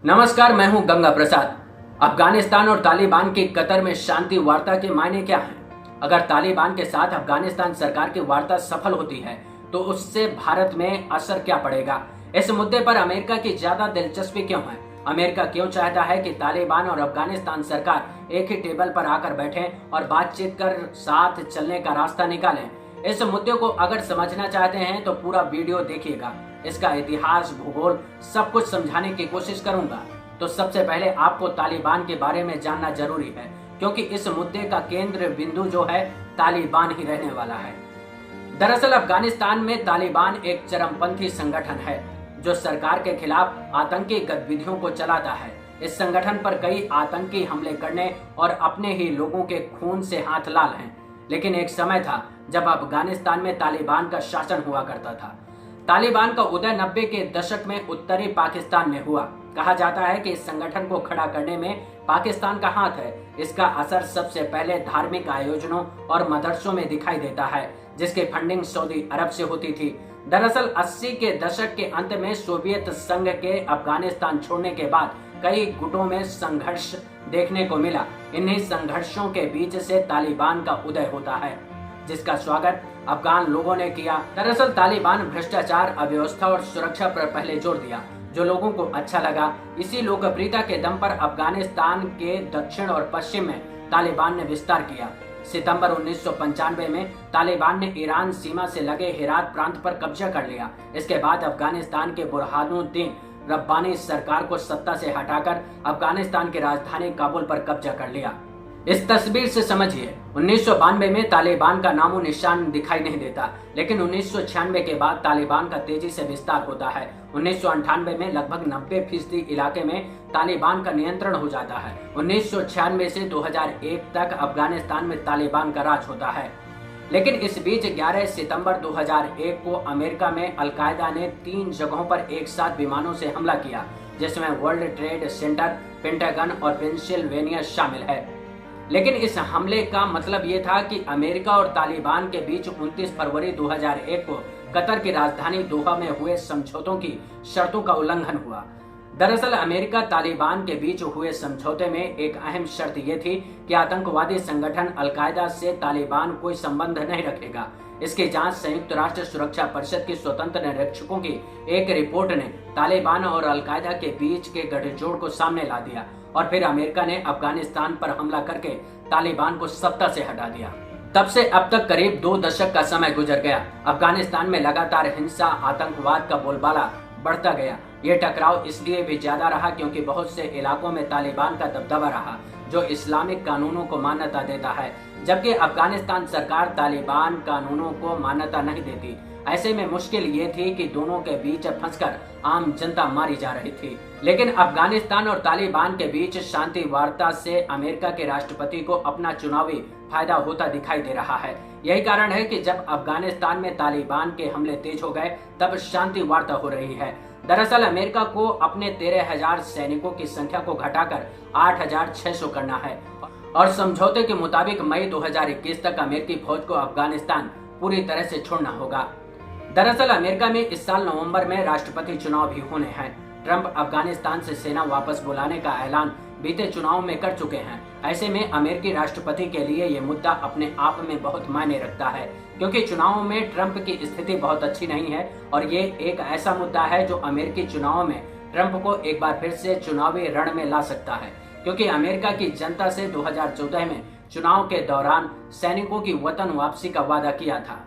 नमस्कार, मैं हूं गंगा प्रसाद। अफगानिस्तान और तालिबान की कतर में शांति वार्ता के मायने क्या हैं? अगर तालिबान के साथ अफगानिस्तान सरकार की वार्ता सफल होती है तो उससे भारत में असर क्या पड़ेगा? इस मुद्दे पर अमेरिका की ज्यादा दिलचस्पी क्यों है? अमेरिका क्यों चाहता है कि तालिबान और अफगानिस्तान सरकार एक ही टेबल पर आकर बैठें और बातचीत कर साथ चलने का रास्ता निकालें? इस मुद्दे को अगर समझना चाहते हैं तो पूरा वीडियो देखिएगा। इसका इतिहास, भूगोल सब कुछ समझाने की कोशिश करूंगा। तो सबसे पहले आपको तालिबान के बारे में जानना जरूरी है, क्योंकि इस मुद्दे का केंद्र बिंदु जो है तालिबान ही रहने वाला है। दरअसल अफगानिस्तान में तालिबान एक चरमपंथी संगठन है जो सरकार के खिलाफ आतंकी गतिविधियों को चलाता है। इस संगठन पर कई आतंकी हमले करने और अपने ही लोगों के खून से हाथ लाल हैं। लेकिन एक समय था जब अफगानिस्तान में तालिबान का शासन हुआ करता था। तालिबान का उदय 90 के दशक में उत्तरी पाकिस्तान में हुआ। कहा जाता है कि इस संगठन को खड़ा करने में पाकिस्तान का हाथ है। इसका असर सबसे पहले धार्मिक आयोजनों और मदरसों में दिखाई देता है, जिसकी फंडिंग सऊदी अरब से होती थी। दरअसल 80 के दशक के अंत में सोवियत संघ के अफगानिस्तान छोड़ने के बाद कई गुटों में संघर्ष देखने को मिला। इन्हीं संघर्षों के बीच से तालिबान का उदय होता है, जिसका स्वागत अफगान लोगों ने किया। दरअसल तालिबान भ्रष्टाचार, अव्यवस्था और सुरक्षा पर पहले जोर दिया, जो लोगों को अच्छा लगा। इसी लोकप्रियता के दम पर अफगानिस्तान के दक्षिण और पश्चिम में तालिबान ने विस्तार किया। सितंबर 1995 में तालिबान ने ईरान सीमा से लगे हेरात प्रांत पर कब्जा कर लिया। इसके बाद अफगानिस्तान के बुरहानुद्दीन रब्बानी सरकार को सत्ता से हटाकर अफगानिस्तान की राजधानी काबुल पर कब्जा कर लिया। इस तस्वीर से समझिए, 1992 में तालिबान का नामो निशान दिखाई नहीं देता, लेकिन 1996 के बाद तालिबान का तेजी से विस्तार होता है। 1998 में लगभग 90% इलाके में तालिबान का नियंत्रण हो जाता है। 1996 से 2001 तक अफगानिस्तान में तालिबान का राज होता है। लेकिन इस बीच 11 सितंबर 2001 को अमेरिका में अलकायदा ने 3 जगहों पर एक साथ विमानों से हमला किया, जिसमें वर्ल्ड ट्रेड सेंटर, पेंटागन और पेंसिल्वेनिया शामिल है। लेकिन इस हमले का मतलब ये था कि अमेरिका और तालिबान के बीच 29 फरवरी 2001 को कतर की राजधानी दोहा में हुए समझौतों की शर्तों का उल्लंघन हुआ। दरअसल अमेरिका तालिबान के बीच हुए समझौते में एक अहम शर्त यह थी कि आतंकवादी संगठन अलकायदा से तालिबान कोई संबंध नहीं रखेगा। इसकी जांच संयुक्त राष्ट्र सुरक्षा परिषद की स्वतंत्र निरीक्षकों की एक रिपोर्ट ने तालिबान और अलकायदा के बीच के गठजोड़ को सामने ला दिया, और फिर अमेरिका ने अफगानिस्तान पर हमला करके तालिबान को सत्ता से हटा दिया। तब से अब तक करीब 2 दशक का समय गुजर गया। अफगानिस्तान में लगातार हिंसा, आतंकवाद का बोलबाला बढ़ता गया। ये टकराव इसलिए भी ज्यादा रहा क्योंकि बहुत से इलाकों में तालिबान का दबदबा रहा, जो इस्लामिक कानूनों को मान्यता देता है, जबकि अफगानिस्तान सरकार तालिबान कानूनों को मान्यता नहीं देती। ऐसे में मुश्किल ये थी कि दोनों के बीच फंसकर आम जनता मारी जा रही थी। लेकिन अफगानिस्तान और तालिबान के बीच शांति वार्ता से अमेरिका के राष्ट्रपति को अपना चुनावी फायदा होता दिखाई दे रहा है। यही कारण है कि जब अफगानिस्तान में तालिबान के हमले तेज हो गए, तब शांति वार्ता हो रही है। दरअसल अमेरिका को अपने 13,000 सैनिकों की संख्या को घटाकर 8,600 करना है, और समझौते के मुताबिक मई 2021 तक अमेरिकी फौज को अफगानिस्तान पूरी तरह से छोड़ना होगा। दरअसल अमेरिका में इस साल नवंबर में राष्ट्रपति चुनाव भी होने हैं। ट्रंप अफगानिस्तान से सेना वापस बुलाने का ऐलान बीते चुनाव में कर चुके हैं। ऐसे में अमेरिकी राष्ट्रपति के लिए ये मुद्दा अपने आप में बहुत मायने रखता है, क्योंकि चुनाव में ट्रंप की स्थिति बहुत अच्छी नहीं है, और ये एक ऐसा मुद्दा है जो अमेरिकी चुनाव में ट्रंप को एक बार फिर से चुनावी रण में ला सकता है। क्योंकि अमेरिका की जनता से 2014 में चुनाव के दौरान सैनिकों की वतन वापसी का वादा किया था।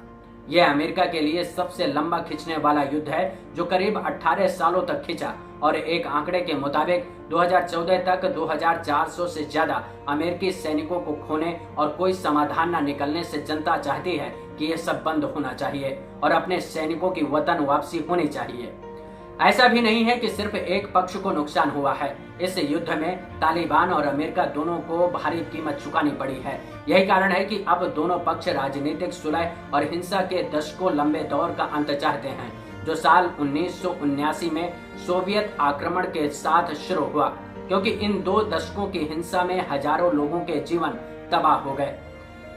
यह अमेरिका के लिए सबसे लंबा खिंचने वाला युद्ध है, जो करीब 18 सालों तक खिंचा, और एक आंकड़े के मुताबिक 2014 तक 2,400 से ज्यादा अमेरिकी सैनिकों को खोने और कोई समाधान न निकलने से जनता चाहती है कि यह सब बंद होना चाहिए और अपने सैनिकों की वतन वापसी होनी चाहिए। ऐसा भी नहीं है कि सिर्फ एक पक्ष को नुकसान हुआ है। इस युद्ध में तालिबान और अमेरिका दोनों को भारी कीमत चुकानी पड़ी है। यही कारण है कि अब दोनों पक्ष राजनीतिक सुलह और हिंसा के दशकों लंबे दौर का अंत चाहते हैं, जो साल 1979 में सोवियत आक्रमण के साथ शुरू हुआ, क्योंकि इन 2 दशकों की हिंसा में हजारों लोगों के जीवन तबाह हो गए।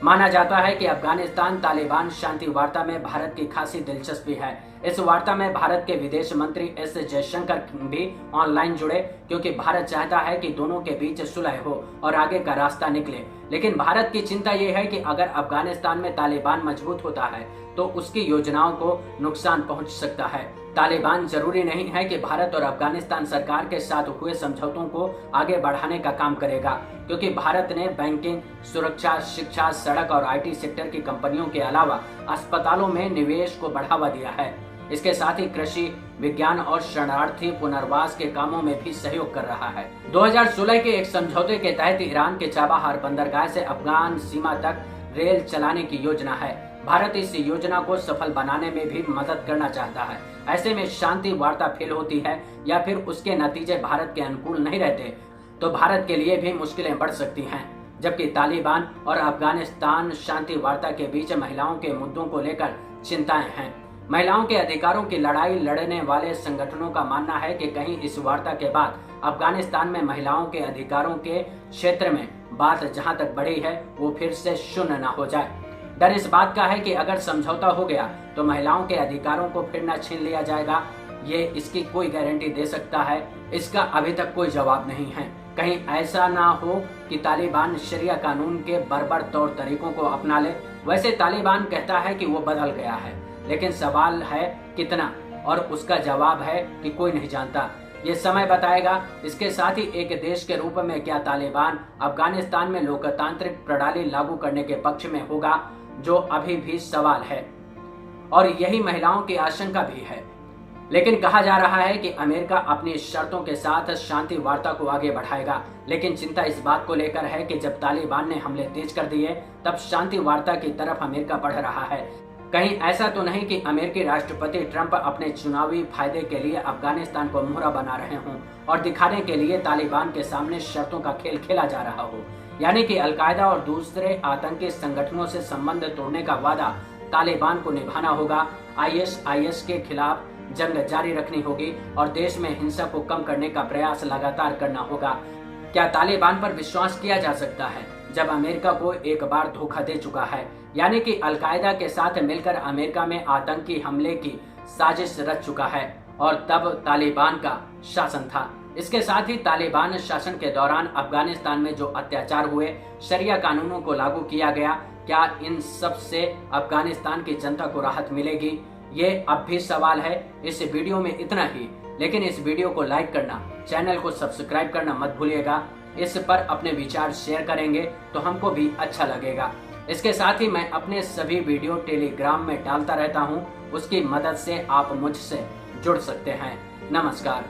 माना जाता है कि अफगानिस्तान तालिबान शांति वार्ता में भारत की खासी दिलचस्पी है। इस वार्ता में भारत के विदेश मंत्री एस जयशंकर भी ऑनलाइन जुड़े, क्योंकि भारत चाहता है कि दोनों के बीच सुलह हो और आगे का रास्ता निकले। लेकिन भारत की चिंता ये है कि अगर अफगानिस्तान में तालिबान मजबूत होता है तो उसकी योजनाओं को नुकसान पहुंच सकता है। तालिबान जरूरी नहीं है कि भारत और अफगानिस्तान सरकार के साथ हुए समझौतों को आगे बढ़ाने का काम करेगा, क्योंकि भारत ने बैंकिंग, सुरक्षा, शिक्षा, सड़क और IT सेक्टर की कंपनियों के अलावा अस्पतालों में निवेश को बढ़ावा दिया है। इसके साथ ही कृषि, विज्ञान और शरणार्थी पुनर्वास के कामों में भी सहयोग कर रहा है। 2016 के एक समझौते के तहत ईरान के चाबहार बंदरगाह से अफगान सीमा तक रेल चलाने की योजना है। भारत इस योजना को सफल बनाने में भी मदद करना चाहता है। ऐसे में शांति वार्ता फेल होती है या फिर उसके नतीजे भारत के अनुकूल नहीं रहते तो भारत के लिए भी मुश्किलें बढ़ सकती हैं। जबकि तालिबान और अफगानिस्तान शांति वार्ता के बीच महिलाओं के मुद्दों को लेकर चिंताएं हैं। महिलाओं के अधिकारों की लड़ाई लड़ने वाले संगठनों का मानना है कि कहीं इस वार्ता के बाद अफगानिस्तान में महिलाओं के अधिकारों के क्षेत्र में बात जहां तक बढ़ी है वो फिर से शून्य न हो जाए। डर इस बात का है कि अगर समझौता हो गया तो महिलाओं के अधिकारों को फिर न छीन लिया जाएगा। ये इसकी कोई गारंटी दे सकता है, इसका अभी तक कोई जवाब नहीं है। कहीं ऐसा ना हो कि तालिबान शरिया कानून के बर्बर तौर तरीकों को अपना ले। वैसे तालिबान कहता है कि वो बदल गया है, लेकिन सवाल है कितना, और उसका जवाब है कि कोई नहीं जानता। ये समय बताएगा। इसके साथ ही एक देश के रूप में क्या तालिबान अफगानिस्तान में लोकतांत्रिक प्रणाली लागू करने के पक्ष में होगा, जो अभी भी सवाल है, और यही महिलाओं की आशंका भी है। लेकिन कहा जा रहा है कि अमेरिका अपनी शर्तों के साथ शांति वार्ता को आगे बढ़ाएगा। लेकिन चिंता इस बात को लेकर है कि जब तालिबान ने हमले तेज कर दिए तब शांति वार्ता की तरफ अमेरिका बढ़ रहा है। कहीं ऐसा तो नहीं कि अमेरिकी राष्ट्रपति ट्रंप अपने चुनावी फायदे के लिए अफगानिस्तान को मोहरा बना रहे हों और दिखाने के लिए तालिबान के सामने शर्तों का खेल खेला जा रहा हो, यानी कि अलकायदा और दूसरे आतंकी संगठनों से संबंध तोड़ने का वादा तालिबान को निभाना होगा। IS के खिलाफ जंग जारी रखनी होगी और देश में हिंसा को कम करने का प्रयास लगातार करना होगा। क्या तालिबान पर विश्वास किया जा सकता है जब अमेरिका को एक बार धोखा दे चुका है, यानी कि अलकायदा के साथ मिलकर अमेरिका में आतंकी हमले की साजिश रच चुका है और तब तालिबान का शासन था। इसके साथ ही तालिबान शासन के दौरान अफगानिस्तान में जो अत्याचार हुए, शरिया कानूनों को लागू किया गया, क्या इन सब से अफगानिस्तान की जनता को राहत मिलेगी? ये अब भी सवाल है। इस वीडियो में इतना ही, लेकिन इस वीडियो को लाइक करना, चैनल को सब्सक्राइब करना मत भूलिएगा। इस पर अपने विचार शेयर करेंगे तो हमको भी अच्छा लगेगा। इसके साथ ही मैं अपने सभी वीडियो टेलीग्राम में डालता रहता हूँ, उसकी मदद से आप मुझसे जुड़ सकते हैं। नमस्कार।